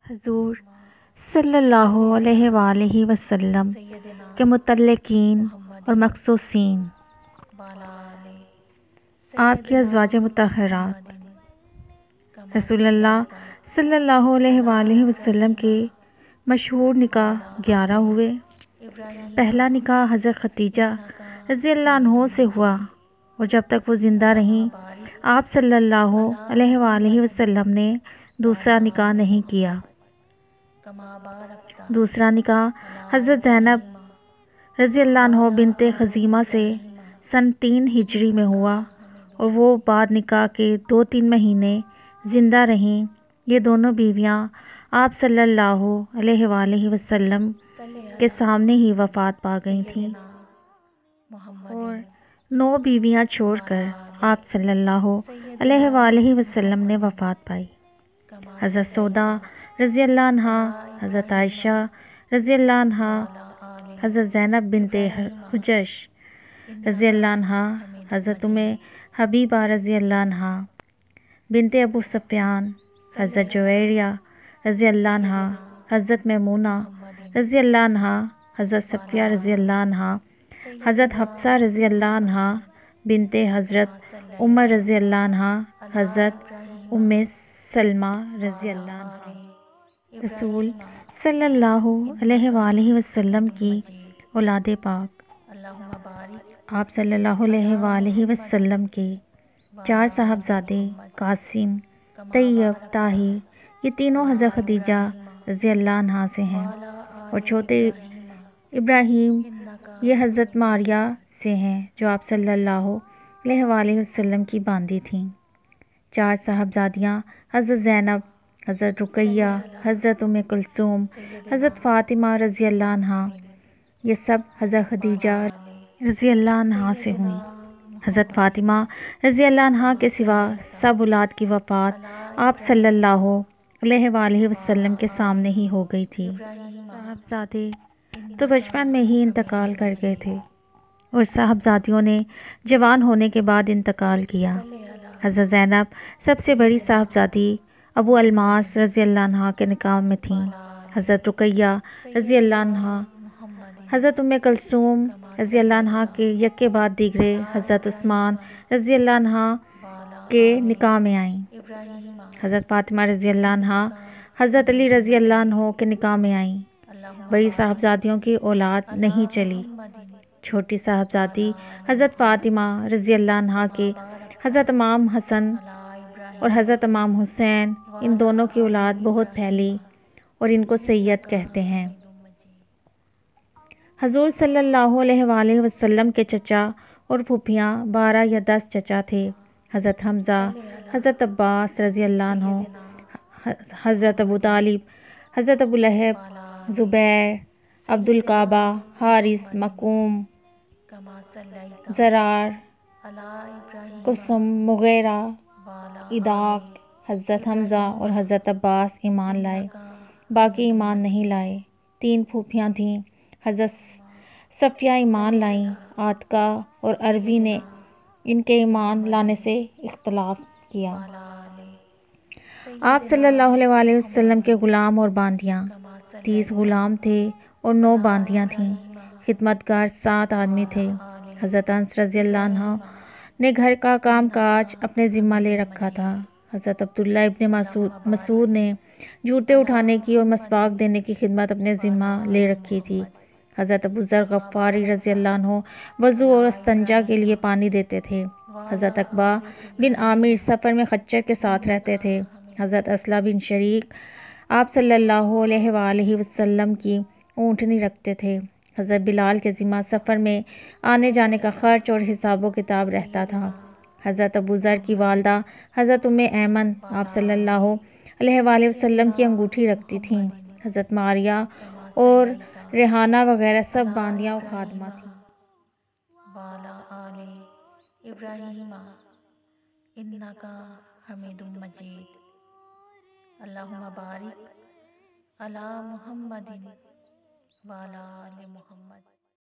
حضور صلی اللہ علیہ وآلہ وسلم کے متعلقین اور مخصوصین، آپ کی ازواج مطہرات، رسول اللہ صلی اللہ علیہ وآلہ وسلم کے مشہور نکاح 11 ہوئے۔ پہلا نکاح حضرت خدیجہ رضی اللہ عنہ سے ہوا، اور جب تک وہ زندہ رہیں آپ صلی اللہ علیہ وآلہ وسلم نے دوسرا نکاح نہیں کیا۔ دوسرا نکاح حضرت زینب رضی اللہ عنہ بنت خزیمہ سے سن 3 ہجری میں ہوا، اور وہ بعد نکاح کے 2-3 مہینے زندہ رہیں۔ یہ دونوں بیویاں آپ صلی اللہ علیہ وآلہ وسلم کے سامنے ہی وفات پا گئی تھیں، اور 9 بیویاں چھوڑ کر آپ صلی اللہ علیہ وآلہ وسلم نے وفات پائی۔ حضرت سودا رضی اللہ عنہا، حضرت عائشہ رضی اللہ عنہا، حضرت زینب بنت حجش رضی اللہ عنہا، حضرت ام حبیبہ رضی اللہ عنہا بنت ابو سفیان، حضرت جویریہ رضی اللہ عنہا، حضرت میمونہ رضی اللہ عنہا، حضرت صفیہ رضی اللہ عنہا، حضرت حفصہ رضی اللہ عنہا بنت حضرت عمر رضی اللہ عنہا، حضرت ام سلمہ رضی اللہ عنہا۔ رسول صلی اللہ علیہ وآلہ وسلم کی اولاد پاک، آپ صلی اللہ علیہ وآلہ وسلم کے 4 صاحبزادے قاسم، طیب، طاہر، یہ تینوں حضرت خدیجہ رضی اللہ عنہا سے ہیں، اور چھوٹے ابراہیم یہ حضرت ماریہ سے ہیں جو آپ صلی اللہ علیہ وآلہ وسلم کی باندی تھیں۔ 4 صاحبزادیاں حضرت زینب، حضرت رقیہ، حضرت ام کلثوم، حضرت فاطمہ رضی اللہ عنہا، یہ سب حضرت خدیجہ رضی اللہ عنہا سے ہوئیں۔ حضرت فاطمہ رضی اللہ عنہا کے سوا سب اولاد کی وفات آپ صلی اللہ علیہ وآلہ وسلم کے سامنے ہی ہو گئی تھی۔ صاحبزادے تو بچپن میں ہی انتقال کر گئے تھے، اور صاحبزادیوں نے جوان ہونے کے بعد انتقال کیا۔ حضرت زینب سب سے بڑی صاحبزادی ابو الماس رضی اللہ عنہ کے نکاح میں تھیں۔ حضرت رقیہ رضی اللہ عنہا حضرت ام کلثوم رضی اللہ عنہا کے یکے بعد دیگرے حضرت عثمان رضی اللہ عنہ کے نکاح میں آئیں۔ حضرت فاطمہ رضی اللہ عنہا حضرت علی رضی اللہ عنہ کے نکاح میں آئیں۔ بڑی صاحبزادیوں کی اولاد نہیں چلی۔ چھوٹی صاحبزادی حضرت فاطمہ رضی اللہ عنہا کے حضرت امام حسن اور حضرت امام حسین، ان دونوں کی اولاد بہت پھیلی، اور ان کو سید کہتے ہیں۔ حضور صلی اللہ علیہ وآلہ وسلم کے چچا اور پھوپھیاں 12 یا 10 چچا تھے۔ حضرت حمزہ، حضرت عباس رضی اللہ عنہ، حضرت ابو طالب، حضرت ابو لہب، زبیر، عبد القعبہ، حارث، مکوم، زرار، قسم، مغیرہ، اداق، حضرت حمزہ اور حضرت عباس ایمان لائے، باقی ایمان نہیں لائے۔ 3 پھوپھیاں تھیں، حضرت صفیہ ایمان لائیں، عاتقہ اور عروی نے ان کے ایمان لانے سے اختلاف کیا۔ آپ صلی اللہ علیہ وآلہ وسلم کے غلام اور باندیاں، 30 غلام تھے اور 9 باندیاں تھیں۔ خدمتگار 7 آدمی تھے۔ حضرت انس رضی اللہ عنہ نے گھر کا کام کاج اپنے ذمہ لے رکھا تھا۔ حضرت عبداللہ ابن مسعود نے جوتے اٹھانے کی اور مسواک دینے کی خدمت اپنے ذمہ لے رکھی تھی۔ حضرت ابو ذر غفاری رضی اللہ عنہ وضو اور استنجا کے لیے پانی دیتے تھے۔ حضرت عقبہ بن عامر سفر میں خچر کے ساتھ رہتے تھے۔ حضرت اسلم بن شریک آپ صلی اللہ علیہ وآلہ وسلم کی اونٹنی رکھتے تھے۔ حضرت بلال کے ذمہ سفر میں آنے جانے کا خرچ اور حساب و کتاب رہتا تھا۔ حضرت ابو ذر کی والدہ حضرت ام ایمن آپ صلی اللہ علیہ وآلہ وسلم کی انگوٹھی رکھتی تھیں۔ حضرت ماریہ اور ریحانہ وغیرہ سب باندیاں و خادمہ تھیں۔ وعلی آل ابراہیم انک حمید مجید۔ اللہم بارک علی محمد وعلی آل محمد۔